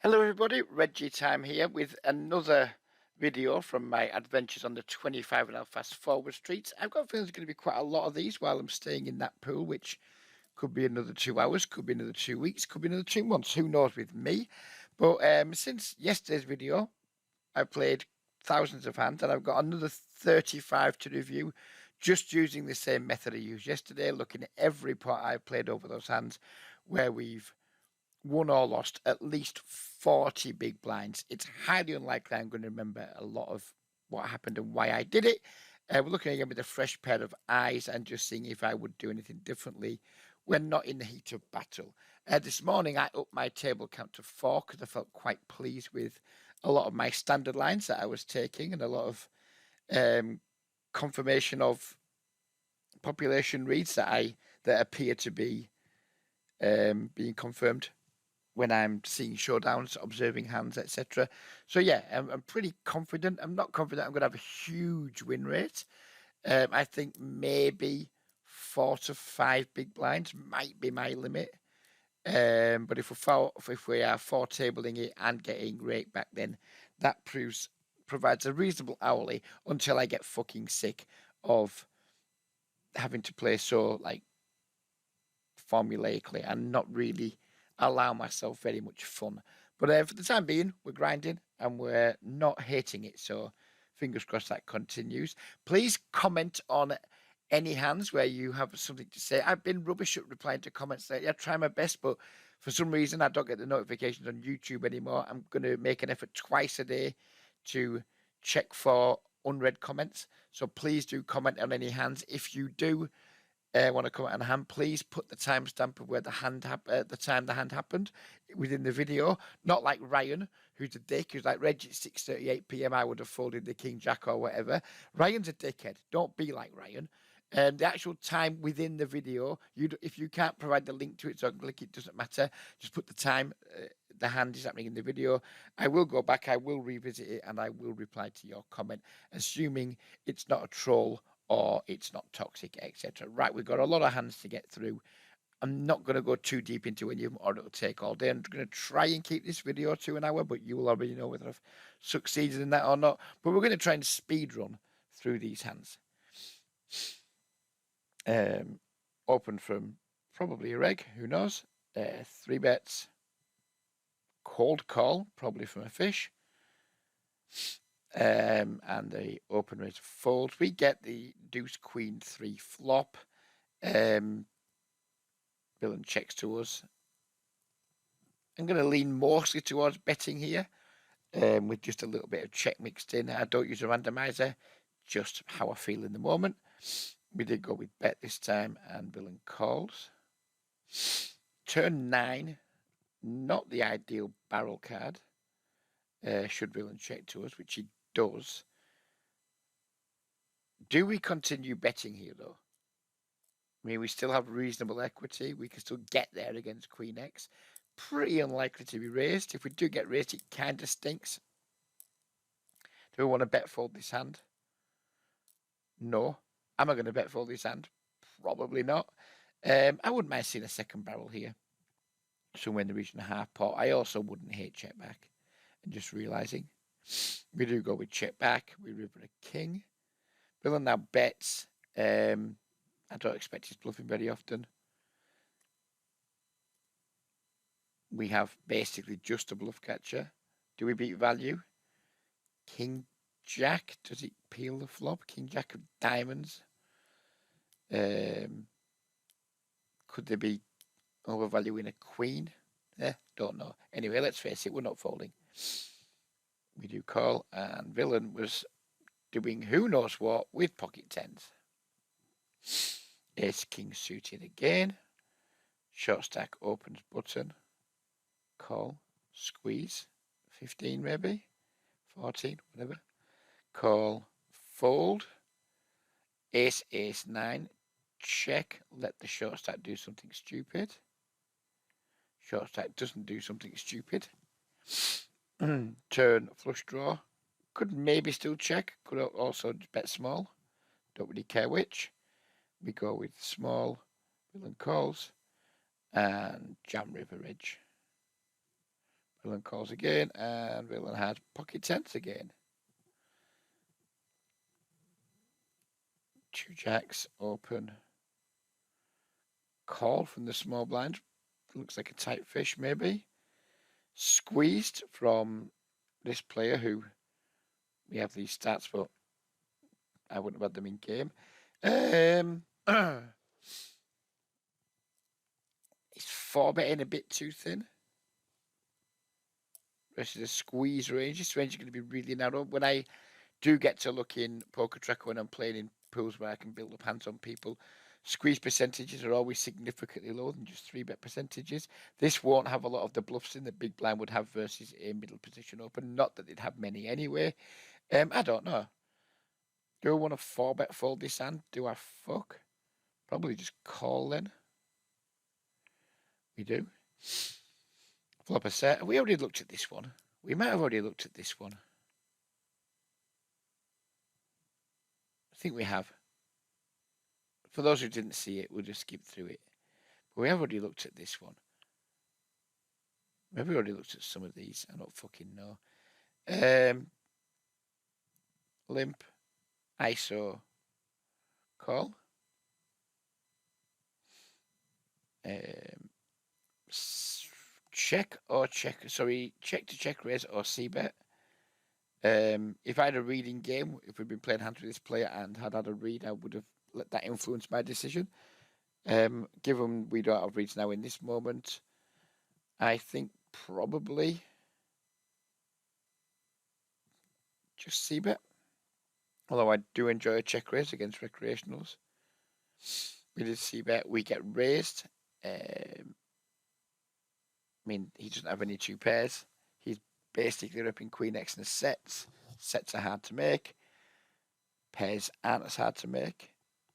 Hello everybody, Reggie Time here with another video from my adventures on the 25 and fast forward streets. I've got a feeling there's going to be quite a lot of these while I'm staying in that pool, which could be another 2 hours, could be another 2 weeks, could be another 2 months, who knows with me. But since yesterday's video, I played thousands of hands and I've got another 35 to review just using the same method I used yesterday, looking at every pot I've played over those hands where we've won or lost at least 40 big blinds. It's highly unlikely I'm going to remember a lot of what happened and why I did it. We're looking again with a fresh pair of eyes and just seeing if I would do anything differently when not in the heat of battle. This morning, I upped my table count to 4 because I felt quite pleased with a lot of my standard lines that I was taking and a lot of um, confirmation of population reads that appear to be being confirmed when I'm seeing showdowns, observing hands, etc. So yeah, I'm pretty confident. I'm not confident I'm going to have a huge win rate. I think maybe 4 to 5 big blinds might be my limit. But if we are four tabling it and getting rake back, then that provides a reasonable hourly until I get fucking sick of having to play so like formulaically and not really allow myself very much fun. But for the time being, we're grinding and we're not hating it. So fingers crossed that continues. Please comment on any hands where you have something to say. I've been rubbish at replying to comments lately. I try my best, but for some reason I don't get the notifications on YouTube anymore. I'm going to make an effort twice a day to check for unread comments. So please do comment on any hands. If you do want to comment on a hand, please put the timestamp of where the time the hand happened within the video. Not like Ryan, who's a dick, who's like, Reg, it's 6:38 p.m. I would have folded the King Jack or whatever. Ryan's a dickhead. Don't be like Ryan. The actual time within the video, if you can't provide the link to it so I can click it, doesn't matter. Just put the time the hand is happening in the video. I will go back, I will revisit it, and I will reply to your comment, assuming it's not a troll or it's not toxic, etc. Right, we've got a lot of hands to get through. I'm not going to go too deep into any of them or it'll take all day. I'm going to try and keep this video to an hour, but you will already know whether I've succeeded in that or not. But we're going to try and speed run through these hands. Open from probably a reg, who knows? 3 bets. Cold call, probably from a fish. And the open raise fold. We get the deuce queen 3 flop. Villain checks to us. I'm going to lean mostly towards betting here, with just a little bit of check mixed in. I don't use a randomizer, just how I feel in the moment. We did go with bet this time, and villain calls. Turn 9, not the ideal barrel card. Should villain check to us, which he does. Do we continue betting here, though? I mean, we still have reasonable equity. We can still get there against Queen X. Pretty unlikely to be raised. If we do get raised, it kind of stinks. Do we want to bet fold this hand? No. Am I going to bet fold this hand? Probably not. I wouldn't mind seeing a second barrel here. Somewhere in the region of half pot. I also wouldn't hate check back. And just realising. We do go with check back. We river a king. Villain now bets. I don't expect his bluffing very often. We have basically just a bluff catcher. Do we beat value? King Jack. Does it peel the flop? King Jack of diamonds. Could there be overvaluing a queen? Don't know. Anyway, let's face it, we're not folding. We do call, and villain was doing who knows what with pocket tens. Ace king suited again. Short stack opens button. Call. Squeeze. 15 maybe. 14, whatever. Call. Fold. Ace, ace, 9. Check. Let the short stack do something stupid. Short stack doesn't do something stupid. Turn flush draw. Could maybe still check. Could also bet small. Don't really care which. We go with small. Villain calls. And jam river edge. Villain calls again, and Villain has pocket tens again. Two jacks open. Call from the small blind. Looks like a tight fish, maybe. Squeezed from this player who we have these stats, but I wouldn't have had them in game. Is 4-betting a bit too thin? Versus a squeeze range. This range is going to be really narrow. When I do get to look in Poker Tracker when I'm playing in pools where I can build up hands on people, squeeze percentages are always significantly lower than just 3-bet percentages. This won't have a lot of the bluffs in that big blind would have versus a middle position open. Not that they'd have many anyway. I don't know. Do I want to 4-bet fold this hand? Do I fuck? Probably just call then. We do. Flop a set. We already looked at this one. We might have already looked at this one. I think we have. For those who didn't see it, we'll just skip through it. But we have already looked at this one. Maybe we already looked at some of these. I don't fucking know. Limp. ISO. Call. Check or check. Sorry, check to check raise or c-bet. If I had a reading game, if we'd been playing hands with this player and had a read, I would have let that influence my decision. Given we don't have reads now in this moment, I think probably just c-bet. Although I do enjoy a check raise against recreationals. We did c-bet. We get raised. I mean, he doesn't have any two pairs. He's basically ripping Queen X in the sets. Sets are hard to make. Pairs aren't as hard to make.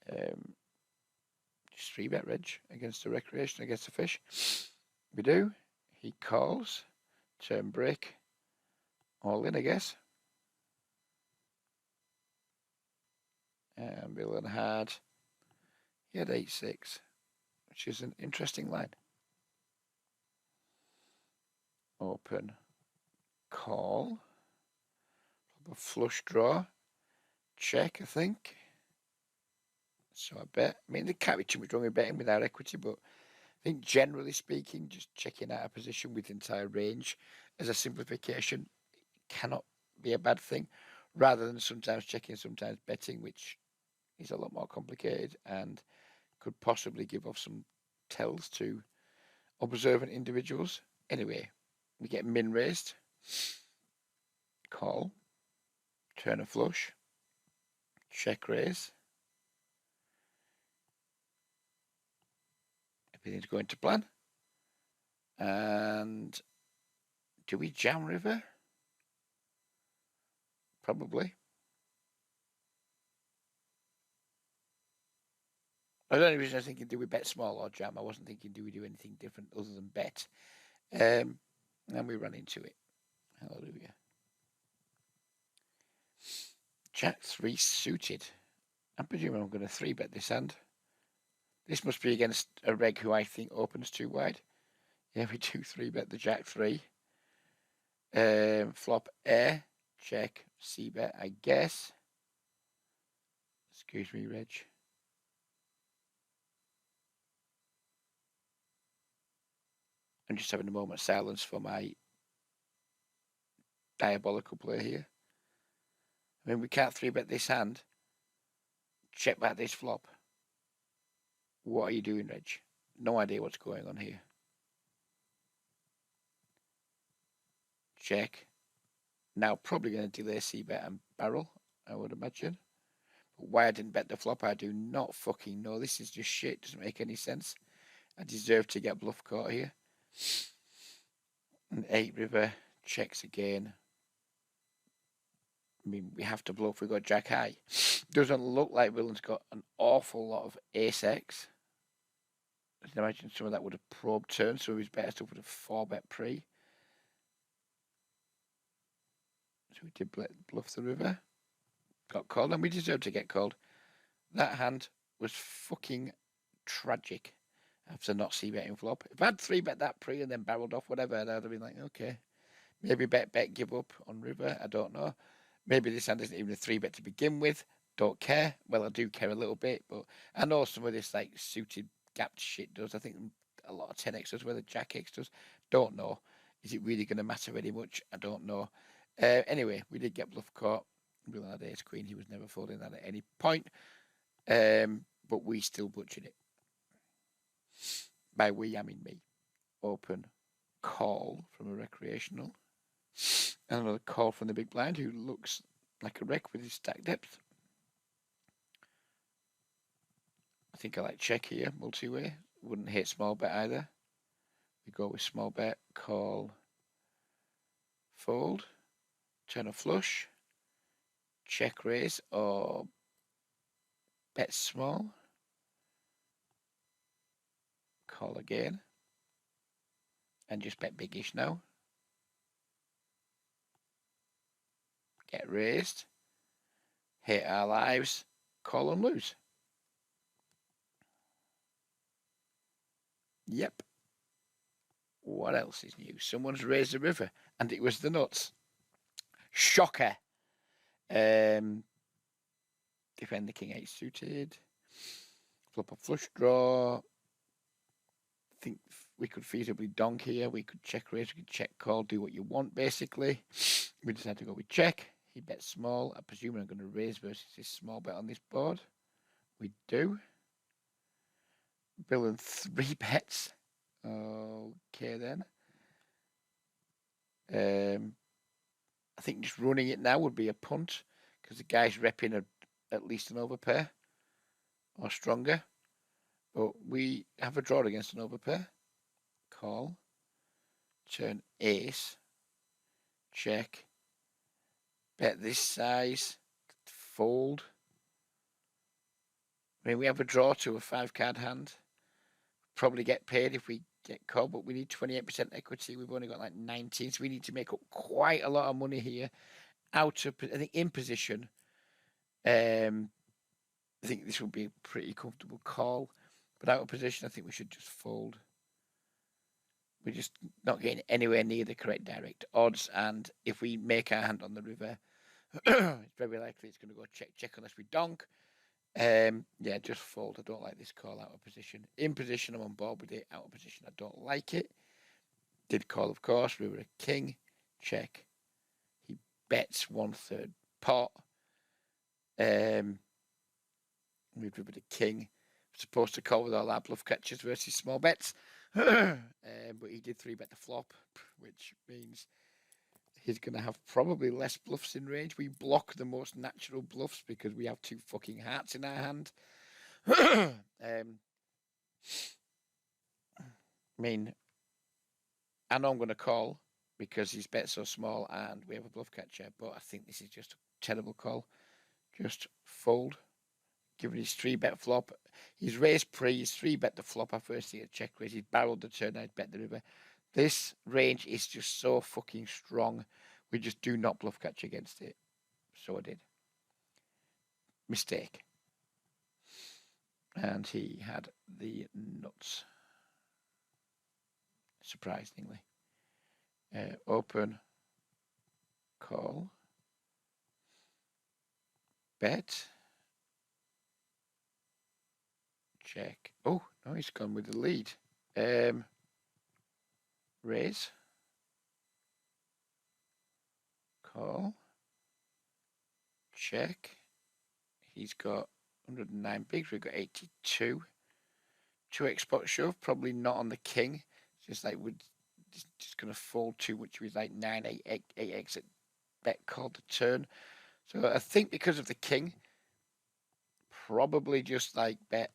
Just 3-bet reg against a recreation, against a fish. We do. He calls. Turn break. All in, I guess. And Villain had. He had 8-6, which is an interesting line. Open. Call. A flush draw. Check, I think. So I bet. I mean, there can't be too much wrong with betting without equity, but I think generally speaking, just checking out a position with entire range as a simplification cannot be a bad thing, rather than sometimes checking, sometimes betting, which is a lot more complicated and could possibly give off some tells to observant individuals. Anyway, we get min raised. Call. Turn a flush. Check raise. Everything's going to plan. And do we jam river? Probably. The only reason I was thinking, do we bet small or jam? I wasn't thinking, do we do anything different other than bet? And we run into it. Hallelujah. Jack 3 suited. I'm presuming I'm going to 3-bet this hand. This must be against a reg who I think opens too wide. Yeah, we do 3-bet the Jack 3. Flop air. Check. C-bet, I guess. Excuse me, Reg. I'm just having a moment of silence for my diabolical play here. I mean, we can't 3-bet this hand. Check back this flop. What are you doing, Reg? No idea what's going on here. Check. Now probably going to delay c-bet and barrel, I would imagine. But why I didn't bet the flop, I do not fucking know. This is just shit. Doesn't make any sense. I deserve to get bluff caught here. And 8 river checks again. I mean, we have to bluff. We've got Jack high. Doesn't look like Villain's got an awful lot of ace-x. I can imagine some of that would have probed turn, so his better stuff would have 4-bet pre. So we did bluff the river. Got called, and we deserved to get called. That hand was fucking tragic after not c-betting flop. If I'd 3-bet that pre and then barreled off, whatever, I'd have been like, okay, Maybe bet, give up on river. I don't know. Maybe this hand isn't even a 3-bet to begin with. Don't care. Well, I do care a little bit, but I know some of this like suited gapped shit does. I think a lot of 10x does, whether Jack X does. Don't know. Is it really going to matter very much? I don't know. Anyway, we did get bluff caught. Real had ace queen. He was never folding that at any point. But we still butchered it. By we, I mean me. Open call from a recreational. And another call from the big blind who looks like a wreck with his stack depth. I think I like check here, multi-way. Wouldn't hit small bet either. We go with small bet, call, fold, turn a flush, check raise, or bet small, call again, and just bet biggish now. Get raised, hit our lives, call and lose. Yep. What else is new? Someone's raised the river, and it was the nuts. Shocker. Defend the king 8 suited. Flop a flush draw. Think we could feasibly donk here. We could check raise. We could check call. Do what you want, basically. We decided to go with check. He bet small. I presume I'm going to raise versus his small bet on this board. We do. Bill and 3 bets. Okay then. I think just running it now would be a punt because the guy's repping at least an overpair or stronger. But we have a draw against an overpair. Call. Turn ace. Check. Bet this size. Fold. I mean, we have a draw to a 5-card hand. Probably get paid if we get called, but we need 28% equity. We've only got like 19, so we need to make up quite a lot of money here. Out of, I think, in position. I think this would be a pretty comfortable call, but out of position, I think we should just fold. We're just not getting anywhere near the correct direct odds, and if we make our hand on the river, it's very likely it's going to go check unless we donk. Yeah, just fold. I don't like this call out of position. In position, I'm on board with it. Out of position, I don't like it. Did call, of course. River a king. Check. He bets 1/3 pot. We've rivered a king. Supposed to call with all our bluff catchers versus small bets. But he did 3-bet the flop, which means he's going to have probably less bluffs in range. We block the most natural bluffs because we have 2 fucking hearts in our hand. I mean, I know I'm going to call because his bet's so small and we have a bluff catcher, but I think this is just a terrible call. Just fold. Given his 3-bet flop, he's raised pre, he's 3-bet the flop. I first see a check raise, he's barreled the turn, I'd bet the river. This range is just so fucking strong. We just do not bluff catch against it. So I did. Mistake. And he had the nuts. Surprisingly. Open. Call. Bet. Check. Oh, no, he's gone with the lead. Raise. Call. Check. He's got 109 bigs. We've got 82. 2x spot shove. Probably not on the king. Just like we're just going to fold too much with like 9, 8x at bet called the turn. So I think because of the king, probably just like bet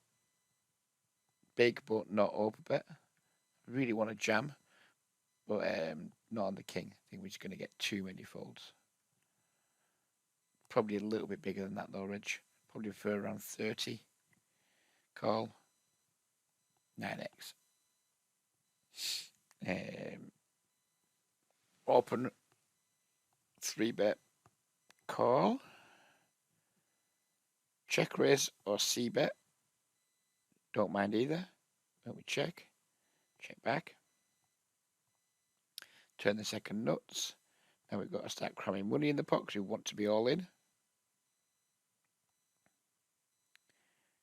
big but not over bet. Really want to jam, but not on the king. I think we're just going to get too many folds. Probably a little bit bigger than that though, Reg. Probably for around 30. Call. 9x. Open. 3-bet. Call. Check raise or c-bet. Don't mind either. But we check. Check back. Turn the second nuts. Now we've got to start cramming money in the pot because we want to be all in.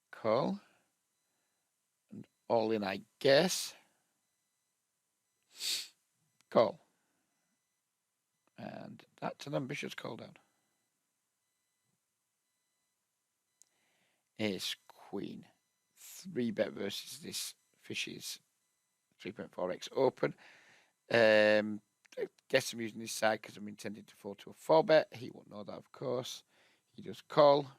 Call. And all in, I guess. Call. And that's an ambitious call down. Ace, queen. 3-bet versus this fish's 3.4x open. I guess I'm using this side because I'm intending to fold to a 4-bet. He won't know that, of course. He does call.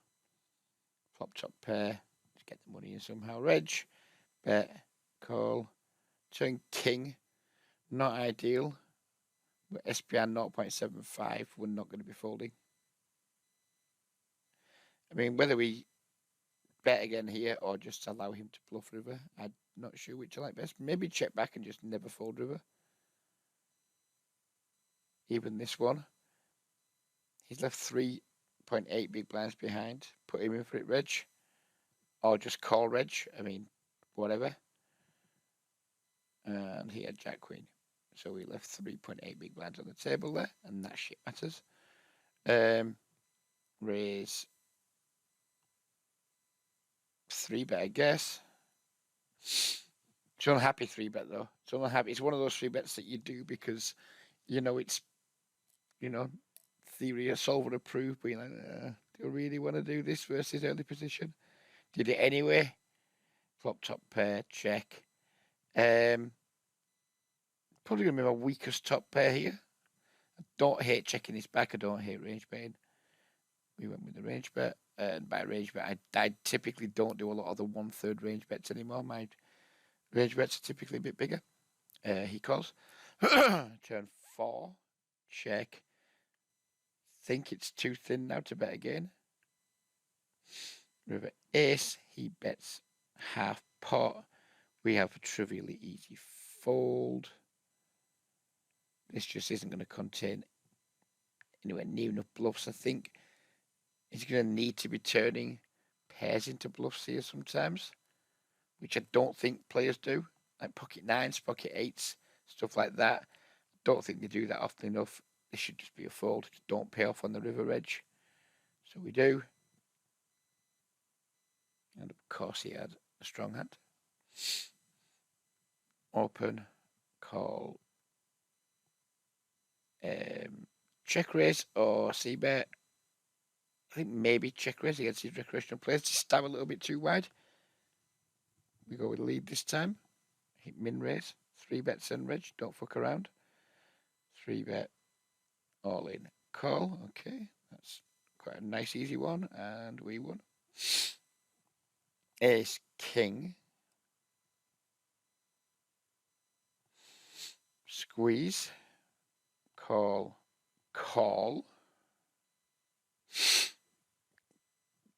Flop top pair. Just get the money in somehow. Reg. Bet. Call. Turn king. Not ideal. But SPR 0.75, we're not going to be folding. I mean, whether we bet again here or just allow him to bluff river, I'm not sure which I like best. Maybe check back and just never fold river. Even this one. He's left 3.8 big blinds behind. Put him in for it, Reg. Or just call Reg. I mean, whatever. And he had Jack Queen. So we left 3.8 big blinds on the table there, and that shit matters. Raise 3-bet, I guess. It's unhappy 3-bet though. It's unhappy. It's one of those 3-bets that you do because it's theory of solver approved, but you're like, do I really want to do this versus early position? Did it anyway. Flop top pair, check. Probably going to be my weakest top pair here. I don't hate checking this back. I don't hate range betting. We went with the range bet. And by range bet, I typically don't do a lot of the 1/3 range bets anymore. My range bets are typically a bit bigger. He calls. Turn 4. Check. Think it's too thin now to bet again. River ace. He bets half pot. We have a trivially easy fold. This just isn't going to contain anywhere near enough bluffs. I think he's going to need to be turning pairs into bluffs here sometimes, which I don't think players do. Like pocket 9s, pocket 8s, stuff like that. Don't think they do that often enough. This should just be a fold. Just don't pay off on the river edge. So we do. And of course he had a strong hand. Open, call, check raise or c-bet. I think maybe check raise against his recreational players to stab a little bit too wide. We go with lead this time. Hit min raise. 3-bet send reg. Don't fuck around. 3-bet all in. Call. Okay. That's quite a nice easy one. And we won. Ace king. Squeeze. Call. Call.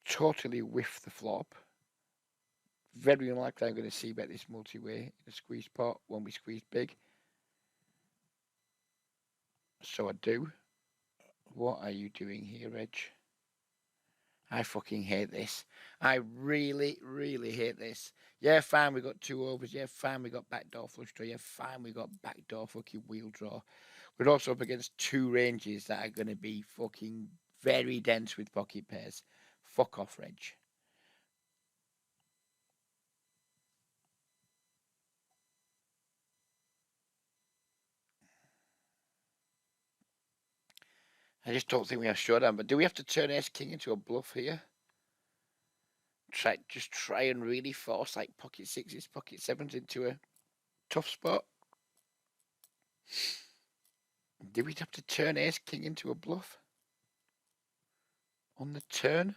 Totally whiff the flop. Very unlikely I'm going to see bet this multi-way in a squeeze pot when we squeeze big. So I do. What are you doing here, Reg? I fucking hate this. I really, really hate this. Yeah, fine, we got 2 overs. Yeah, fine, we got backdoor flush draw. Yeah, fine, we got backdoor fucking wheel draw. We're also up against 2 ranges that are going to be fucking very dense with pocket pairs. Fuck off, Reg. I just don't think we have showdown. But do we have to turn ace king into a bluff here? Just try and really force like pocket 6s, pocket 7s into a tough spot. Do we have to turn ace king into a bluff on the turn?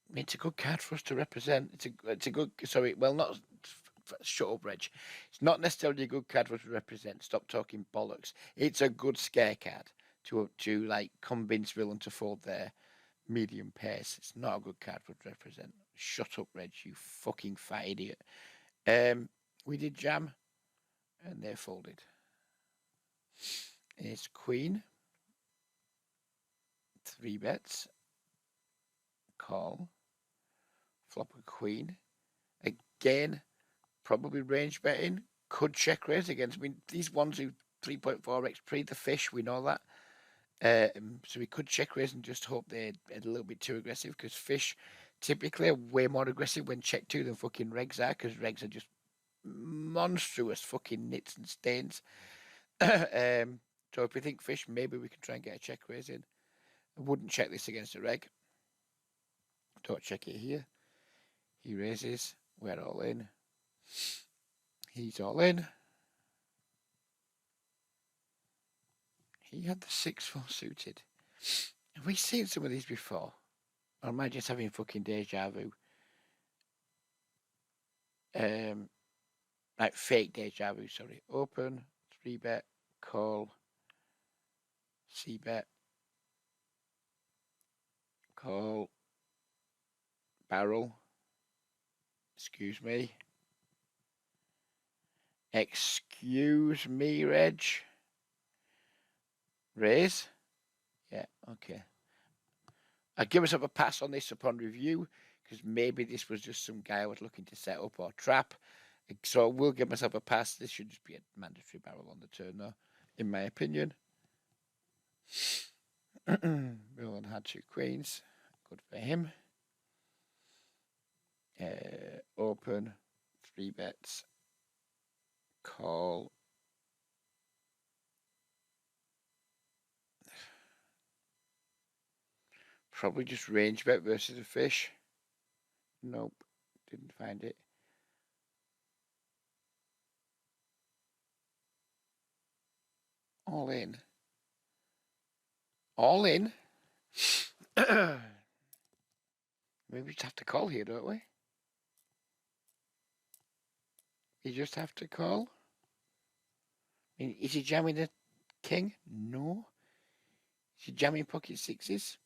I mean, it's a good card for us to represent. It's a good. Sorry, well, not. Shut up, Reg. It's not necessarily a good card for us to represent. Stop talking bollocks. It's a good scare card to like convince villain to fold their medium pairs. It's not a good card for us to represent. Shut up, Reg. You fucking fat idiot. We did jam, and they folded. It's queen. 3 bets. Call. Flop a queen. Again, probably range betting. could check raise against. I mean, these ones who 3.4x pre the fish, we know that. So we could check raise and just hope they're a little bit too aggressive, because fish typically are way more aggressive when check two than fucking regs are, because regs are just monstrous fucking nits and stains. So if we think fish, maybe we can try and get a check raise in. I wouldn't check this against a reg. Don't check it here. He raises. We're all in. He's all in. He had the 6-4 suited. Have we seen some of these before? Or am I just having fucking deja vu? Like fake deja vu, sorry. Open, 3-bet, call, c-bet, call, barrel. Excuse me. Excuse me, Reg. Raise. Yeah, okay. I'll give myself a pass on this upon review, because maybe this was just some guy I was looking to set up or trap. So I will give myself a pass. This should just be a mandatory barrel on the turn, though, in my opinion. Roland had 2 queens. Good for him. Open, 3 bets, call. Probably just range bet versus a fish. Nope, didn't find it. All in. All in. Maybe we just have to call here, don't we? You just have to call. I mean, is he jamming the king? No. Is he jamming pocket sixes?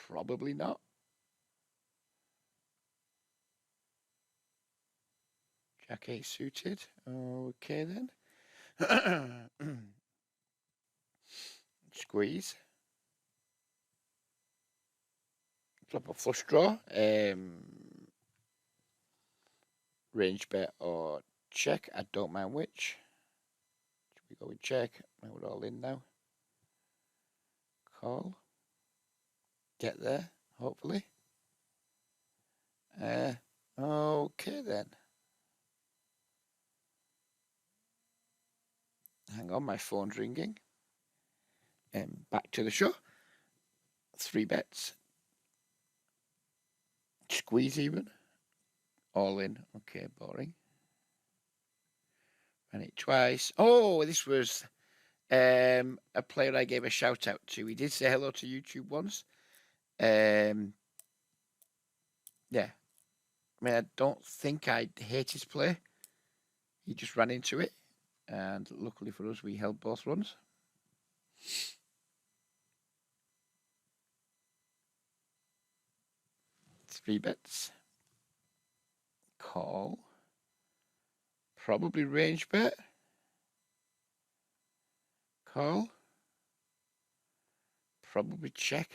Probably not. Jack 8 suited. Okay then. Squeeze. Flop a flush draw. Range bet or check. I don't mind which. Should we go with check? We're all in now. Call. Get there, hopefully. Okay then. Hang on, my phone's ringing. Back to the show. 3 bets. Squeeze even. All in. Okay, boring. Ran it twice. Oh, this was a player I gave a shout out to. He did say hello to YouTube once. Yeah. I mean, I don't think I hate his play. He just ran into it. And luckily for us, we held both runs. Three bets. Call. Probably range bet. Call. Probably check.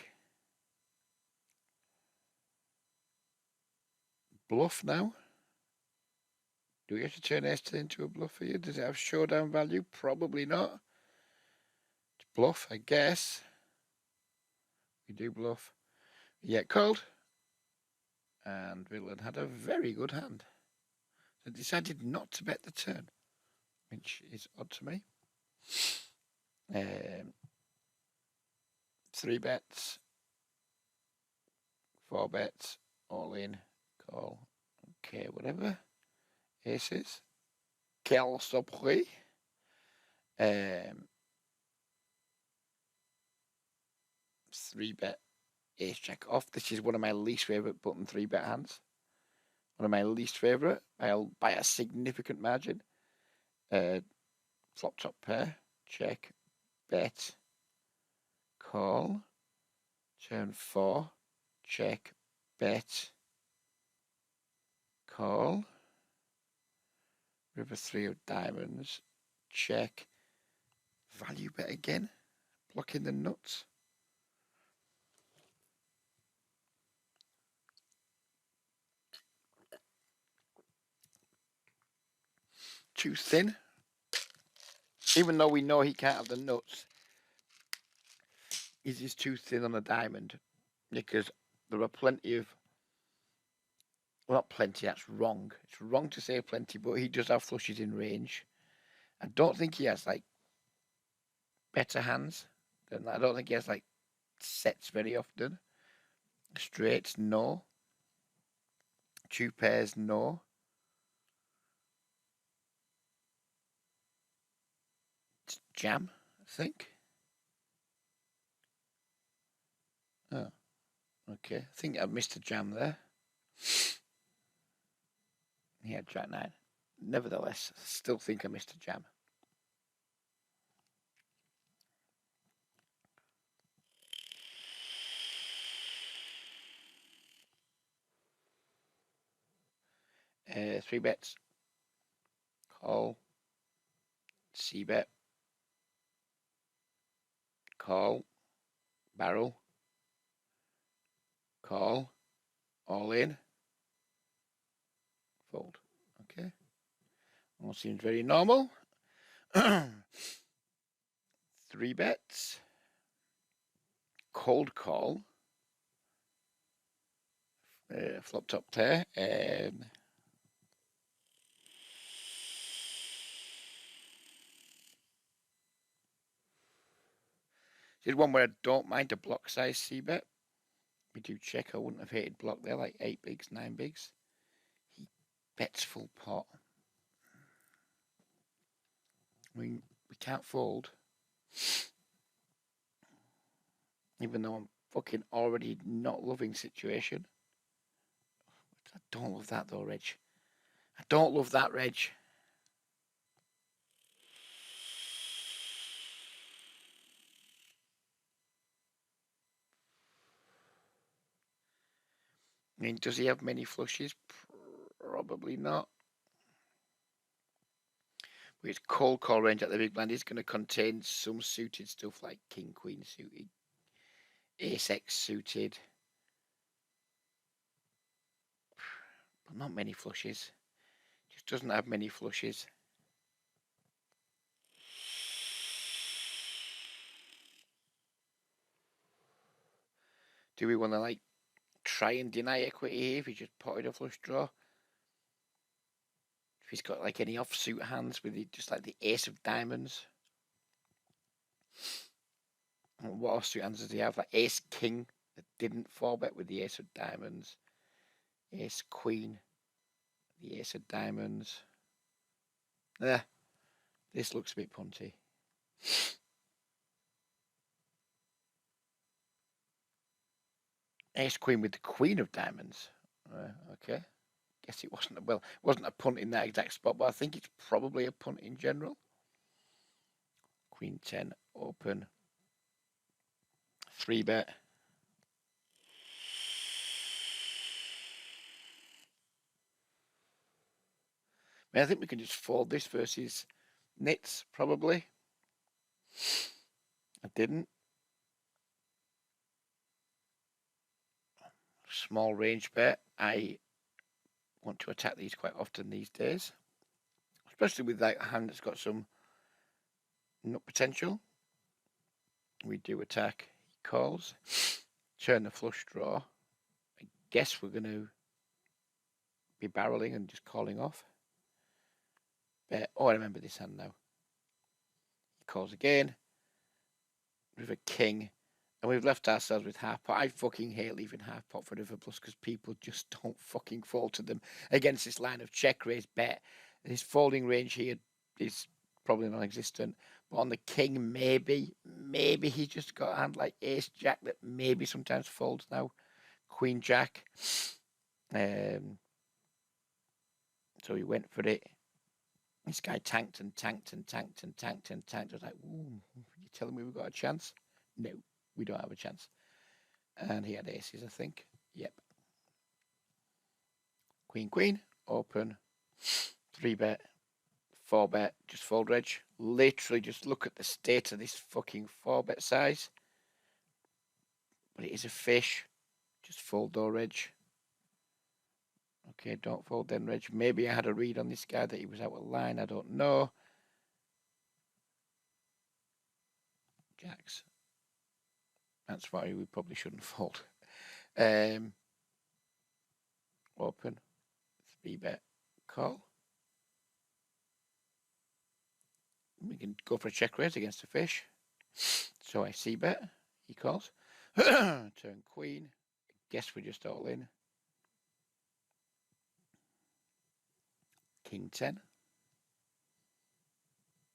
Bluff now. Do we have to turn S into a bluff here? Does it have showdown value? Probably not. It's bluff, I guess. We do bluff. Yeah, called. And Villain had a very good hand. So decided not to bet the turn, which is odd to me. 3 bets. 4 bets. All in. Call. Okay, whatever. Aces. Quelle surprise. 3 bet. Ace jack off. This is one of my least favourite button 3 bet hands. One of my least favourite by a significant margin. Flop top pair. Check. Bet. Call. Turn 4. Check. Bet. Call. River 3 of diamonds. Check. Value bet again. Blocking the nuts. too thin. Even though we know he can't have the nuts, he's just too thin on a diamond. Because there are plenty of... Well, not plenty, that's wrong. It's wrong to say plenty, but he does have flushes in range. I don't think he has, like, better hands than that. I don't think he has, like, sets very often. Straights, no. Two pairs, no. It's jam, I think. Oh, okay. I think I missed a jam there. Yeah, Jack 9. Nevertheless, I still think I missed a jam. Three bets. Call. C-bet. Call. Barrel. Call. All in. Fold. Okay. All seems very normal. Three bets. Cold call. Flop top pair. Here's one where I don't mind a block size C-bet. We do check. I wouldn't have hated block there, like 8 bigs, 9 bigs. He bets full pot. We can't fold. Even though I'm fucking already not loving situation. I don't love that though, Reg. I don't love that, Reg. I mean, does he have many flushes? Probably not. But his cold call range at the big blind is going to contain some suited stuff like king, queen suited, ace x suited. But not many flushes. Just doesn't have many flushes. Do we want to like try and deny equity here if he just potted a flush draw? If he's got like any offsuit hands with just like the ace of diamonds. What offsuit hands does he have? Like ace king that didn't fall bet with the ace of diamonds. Ace queen, the ace of diamonds. This looks a bit punty. Ace queen with the queen of diamonds. Okay. Guess it wasn't a punt in that exact spot, but I think it's probably a punt in general. Queen 10 open. 3-bet. I mean, I think we can just fold this versus nits, probably. I didn't. Small range bet. I want to attack these quite often these days, especially with that hand that's got some nut potential. We do attack. He calls. Turn the flush draw. I guess we're going to be barreling and just calling off. Bet. Oh, I remember this hand now. He calls again. River king. And we've left ourselves with half pot. I fucking hate leaving half pot for River Plus because people just don't fucking fall to them against this line of check, raise, bet. His folding range here is probably non-existent. But on the king, maybe he just got a hand like ace jack that maybe sometimes folds now. Queen jack. So he went for it. This guy tanked and tanked and tanked and tanked and tanked. I was like, ooh, you telling me we've got a chance? No, we don't have a chance. And he had aces, I think. Yep. Queen, queen, open. 3-bet, 4-bet, just fold reg. Literally just look at the state of this fucking 4-bet size. But it is a fish. Just fold door reg. Okay, don't fold then, Reg. Maybe I had a read on this guy that he was out of line. I don't know. Jacks. That's why we probably shouldn't fold. Open. 3-bet. Call. We can go for a check raise against the fish. So I c-bet. He calls. Turn queen. Guess we're just all in. King 10.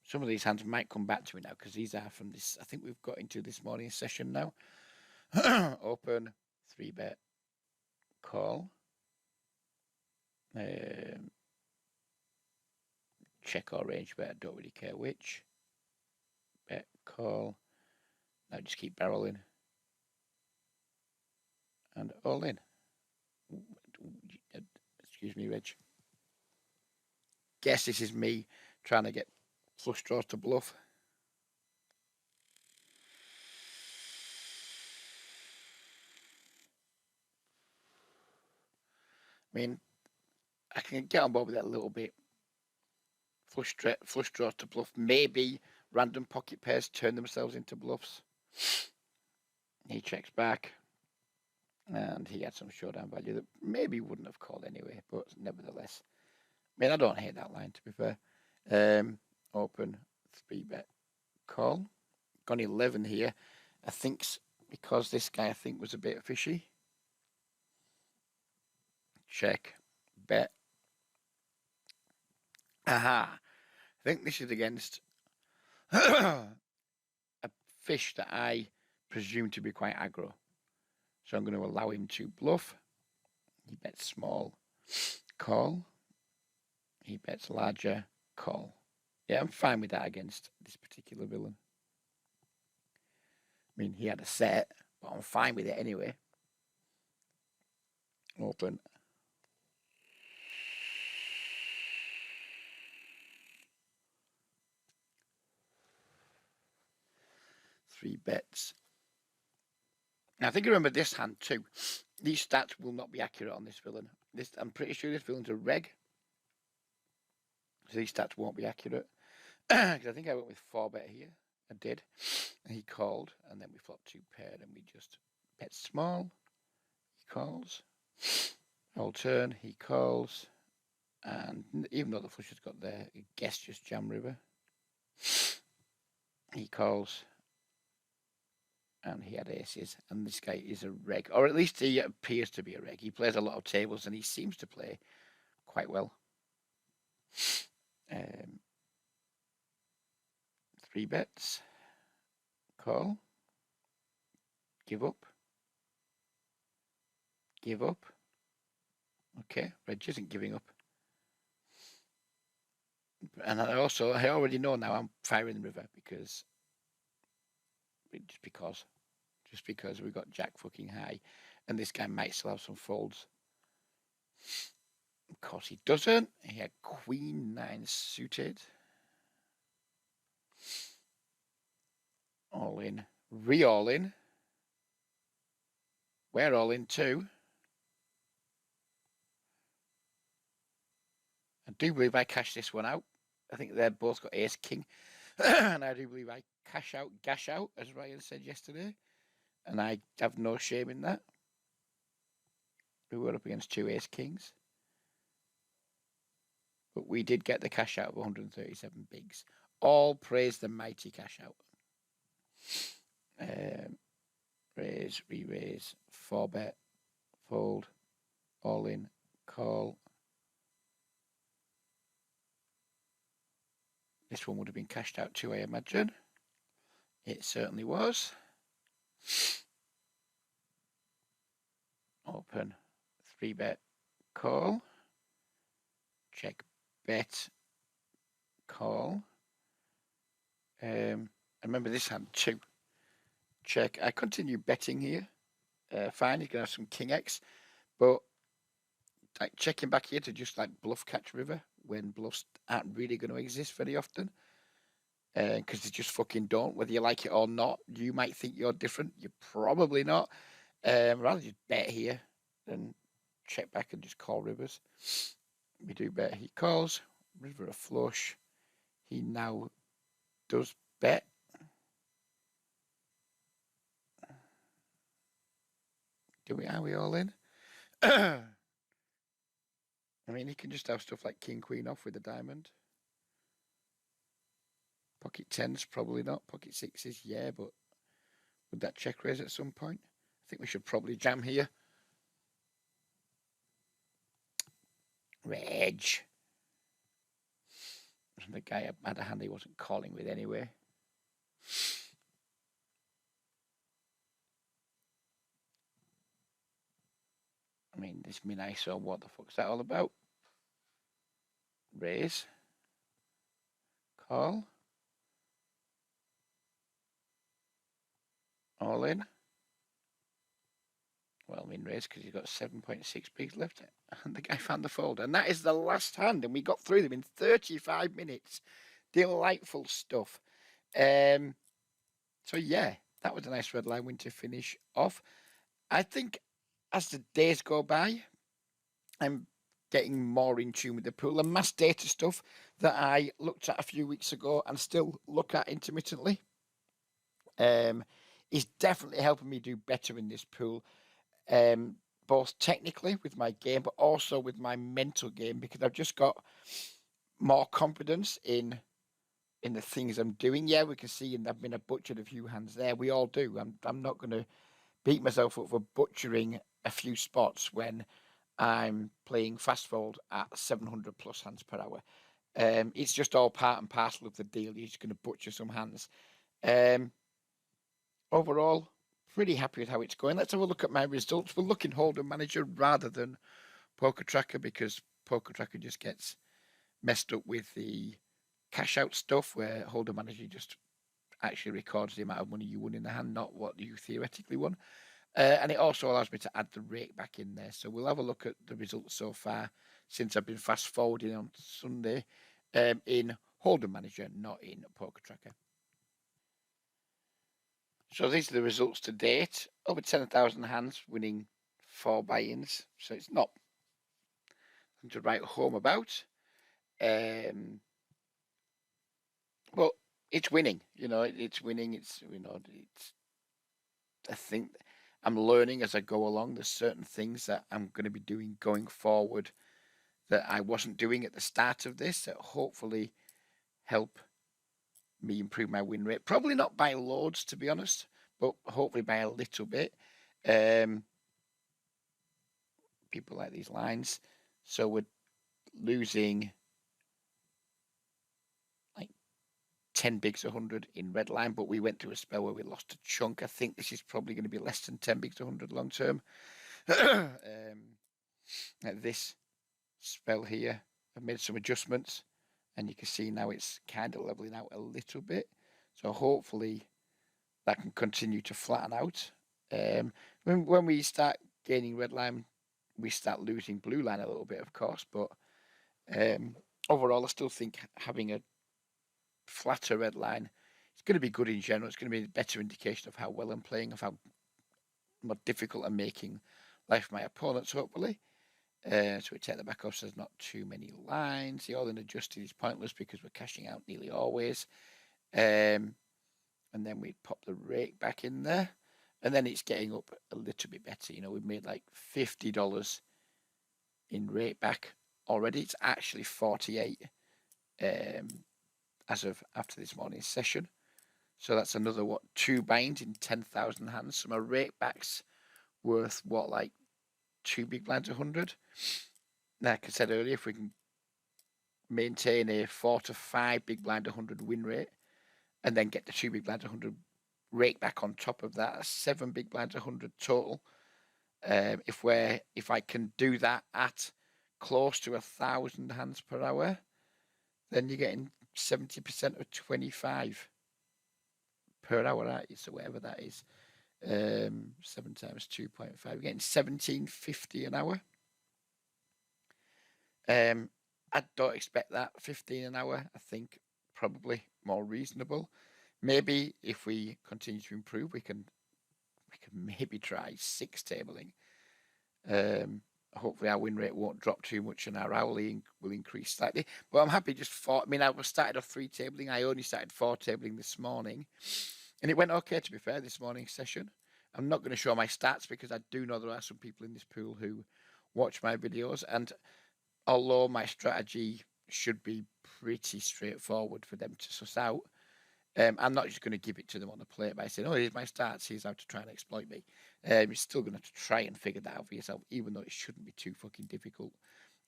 Some of these hands might come back to me now because these are from this. I think we've got into this morning's session now. Open. 3-bet. Call. Check or range bet. I don't really care which. Bet. Call. Now just keep barreling. And all in. Excuse me, Reg. Guess this is me trying to get flush draws to bluff. I mean, I can get on board with that a little bit. Flush draws to bluff. Maybe random pocket pairs turn themselves into bluffs. He checks back. And he had some showdown value that maybe wouldn't have called anyway, but nevertheless. I mean, I don't hate that line, to be fair. Open, 3-bet, call. Gone 11 here. I think because this guy, I think, was a bit fishy. Check, bet. Aha. I think this is against a fish that I presume to be quite aggro. So I'm going to allow him to bluff. He bets small, call. He bets larger, call. Yeah, I'm fine with that against this particular villain. I mean, he had a set, but I'm fine with it anyway. Open. Three bets. Now, I think I remember this hand too. These stats will not be accurate on this villain. I'm pretty sure this villain's a reg. So these stats won't be accurate. Because I think I went with 4-bet here. I did. And he called. And then we flopped 2 paired. And we just bet small. He calls. I'll turn. He calls. And even though the flush has got there, I guess just jam river. He calls. And he had aces, and this guy is a reg, or at least he appears to be a reg. He plays a lot of tables, and he seems to play quite well. 3 bets, call, give up. Okay, Reg isn't giving up. And I already know now I'm firing the river because we got jack fucking high, and this guy might still have some folds. Of course he doesn't. He had queen 9 suited. All in. Re-all in. We're all in too. I do believe I cashed this one out. I think they've both got ace king. And I do believe I gash out, as Ryan said yesterday. And I have no shame in that. We were up against 2 ace kings. But we did get the cash out of 137 bigs. All praise the mighty cash out. Raise, re-raise, 4-bet, fold, all in, call. This one would have been cashed out too, I imagine. It certainly was. Open, 3-bet, call. Check, bet, call. I remember this hand too. Check. I continue betting here. Fine, you can have some king X, but like checking back here to just like bluff catch river when bluffs aren't really going to exist very often. Because they just fucking don't, whether you like it or not. You might think you're different. You're probably not. Rather just bet here than check back and just call rivers. We do bet. He calls river a flush. He now does bet. Are we all in? I mean, he can just have stuff like king, queen off with a diamond. Pocket tens, probably not. Pocket sixes, yeah, but would that check raise at some point? I think we should probably jam here. Reg. The guy had a hand he wasn't calling with anyway. I mean, this Miniso, what the fuck's that all about? Raise. Call. All in. Well, I mean, raise because he's got 7.6 bigs left. And the guy found the fold. And that is the last hand. And we got through them in 35 minutes. Delightful stuff. So, yeah, that was a nice red line win to finish off. I think as the days go by, I'm getting more in tune with the pool. The mass data stuff that I looked at a few weeks ago and still look at intermittently is definitely helping me do better in this pool, both technically with my game, but also with my mental game, because I've just got more confidence in the things I'm doing. Yeah, we can see, and I've been a butchered a few hands there. We all do. I'm not going to beat myself up for butchering a few spots when I'm playing fast fold at 700 plus hands per hour. It's just all part and parcel of the deal. You're just going to butcher some hands. Overall, pretty happy with how it's going. Let's have a look at my results. We're looking Hold'em Manager rather than Poker Tracker, because Poker Tracker just gets messed up with the cash out stuff, where Hold'em Manager just actually records the amount of money you won in the hand, not what you theoretically won. And it also allows me to add the rake back in there. So we'll have a look at the results so far since I've been fast forwarding on Sunday in Hold'em Manager, not in Poker Tracker. So these are the results to date. Over 10,000 hands, winning 4 buy-ins. So it's not something to write home about. But it's winning. It's winning. It's I think I'm learning as I go along. There's certain things that I'm going to be doing going forward that I wasn't doing at the start of this that hopefully help me improve my win rate. Probably not by loads, to be honest, but hopefully by a little bit. People like these lines. So we're losing like 10 bigs 100 in red line, but we went through a spell where we lost a chunk. I think this is probably going to be less than 10 bigs 100 long term. At this spell here, I've made some adjustments, and you can see now it's kind of leveling out a little bit. So hopefully that can continue to flatten out. When we start gaining red line, we start losing blue line a little bit, of course. But overall, I still think having a flatter red line is going to be good in general. It's going to be a better indication of how well I'm playing, of how more difficult I'm making life for my opponents, hopefully. So we take the back off so there's not too many lines. The all-in adjusted is pointless because we're cashing out nearly always. And then we pop the rake back in there. And then it's getting up a little bit better. We've made like $50 in rake back already. It's actually 48 as of after this morning's session. So that's another, 2 binds in 10,000 hands. So my rake back's worth, like 2 big blinds 100. Like I said earlier, if we can maintain a 4 to 5 big blind 100 win rate, and then get the 2 big blinds 100 rake back on top of that, 7 big blinds 100 total. If I can do that at close to 1,000 hands per hour, then you're getting 70% of 25 per hour, aren't you? So whatever that is, 7 times 2.5, you're getting 1750 an hour. I don't expect that 15 an hour. I think probably more reasonable. Maybe if we continue to improve, we can maybe try 6 tabling. hopefully our win rate won't drop too much and our hourly will increase slightly. But I'm happy just for, I mean, I started off 3 tabling. I only started 4 tabling this morning. And it went okay, to be fair, this morning's session. I'm not going to show my stats because I do know there are some people in this pool who watch my videos. And although my strategy should be pretty straightforward for them to suss out, I'm not just going to give it to them on the plate by saying, oh, here's my stats, here's how to try and exploit me. You're still going to have to try and figure that out for yourself, even though it shouldn't be too fucking difficult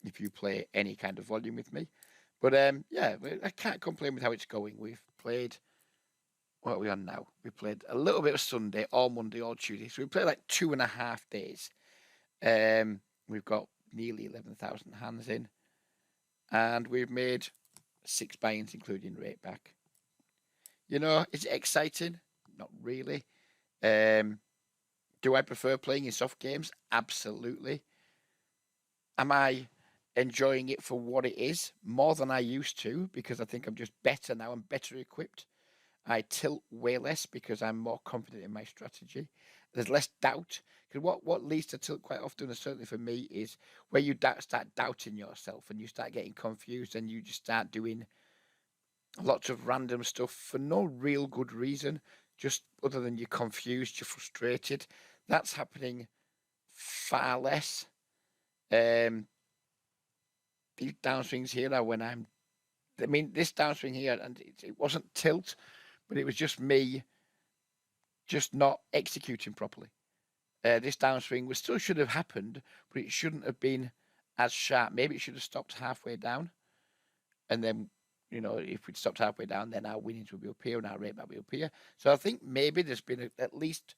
if you play any kind of volume with me. But yeah, I can't complain with how it's going. We've played, what are we on now? We played a little bit of Sunday, all Monday, all Tuesday. So we played like 2.5 days. We've got nearly 11,000 hands in. And we've made 6 buy-ins, including rate back. You know, is it exciting? Not really. Do I prefer playing in soft games? Absolutely. Am I enjoying it for what it is? More than I used to, because I think I'm just better now. I'm better equipped. I tilt way less because I'm more confident in my strategy. There's less doubt. Because what leads to tilt quite often, and certainly for me, is where you start doubting yourself and you start getting confused and you just start doing lots of random stuff for no real good reason, just other than you're confused, you're frustrated. That's happening far less. These downswings here are when I mean, this downswing here, and it wasn't tilt, but it was just me just not executing properly. This downswing still should have happened, but it shouldn't have been as sharp. Maybe it should have stopped halfway down, and then, you know, if we'd stopped halfway down, then our winnings would be up here and our rate might be up here. So I think maybe there's been at least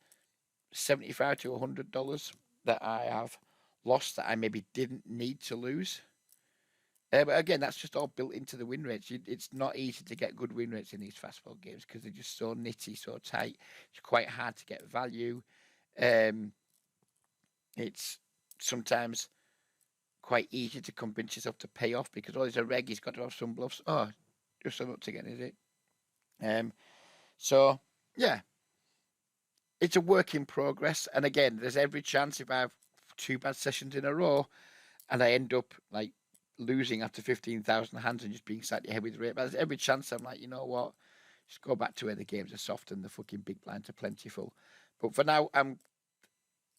$75 to $100 that I have lost that I maybe didn't need to lose. But again, that's just all built into the win rates. It's not easy to get good win rates in these fastball games because they're just so nitty, so tight. It's quite hard to get value. It's sometimes quite easy to convince yourself to pay off because, oh, there's a reg, he's got to have some bluffs. Oh, just so much again, is it? So, yeah, it's a work in progress. And again, there's every chance if I have 2 bad sessions in a row and I end up like losing after 15,000 hands and just being slightly ahead with rate, but there's every chance I'm like, you know what, just go back to where the games are soft and the fucking big blinds are plentiful. But for now, I'm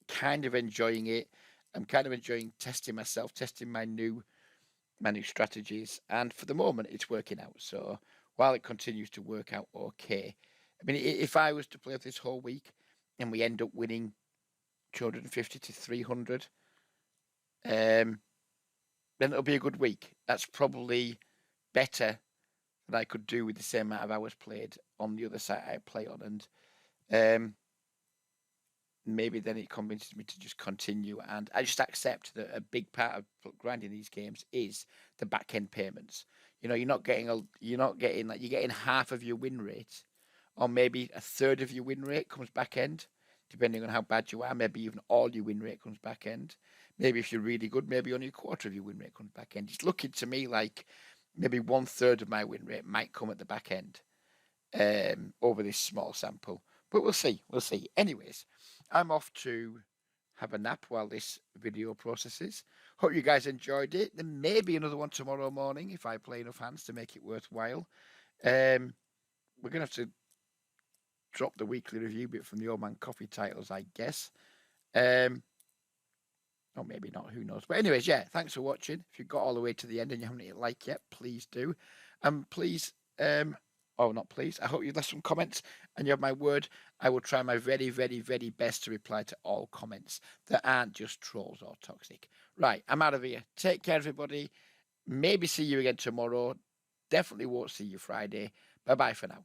kind of enjoying it. I'm kind of enjoying testing myself, testing my new strategies, and for the moment, it's working out. So while it continues to work out okay, I mean, if I was to play this whole week and we end up winning 250 to 300, then it'll be a good week. That's probably better than I could do with the same amount of hours played on the other side I play on, and maybe then it convinces me to just continue. And I just accept that a big part of grinding these games is the back end payments. You know, you're not getting like, you're getting half of your win rate, or maybe a third of your win rate comes back end, depending on how bad you are. Maybe even all your win rate comes back end. Maybe if you're really good, maybe only a quarter of your win rate comes back end. It's looking to me like maybe 1/3 of my win rate might come at the back end over this small sample. But we'll see. We'll see. Anyways, I'm off to have a nap while this video processes. Hope you guys enjoyed it. There may be another one tomorrow morning if I play enough hands to make it worthwhile. We're going to have to drop the weekly review bit from the Old Man Coffee titles, I guess. Or maybe not, who knows. But anyways, yeah, thanks for watching. If you got all the way to the end and you haven't hit like yet, please do. And please, not please, I hope you left some comments and you have my word. I will try my very, very, very best to reply to all comments that aren't just trolls or toxic. Right, I'm out of here. Take care, everybody. Maybe see you again tomorrow. Definitely won't see you Friday. Bye-bye for now.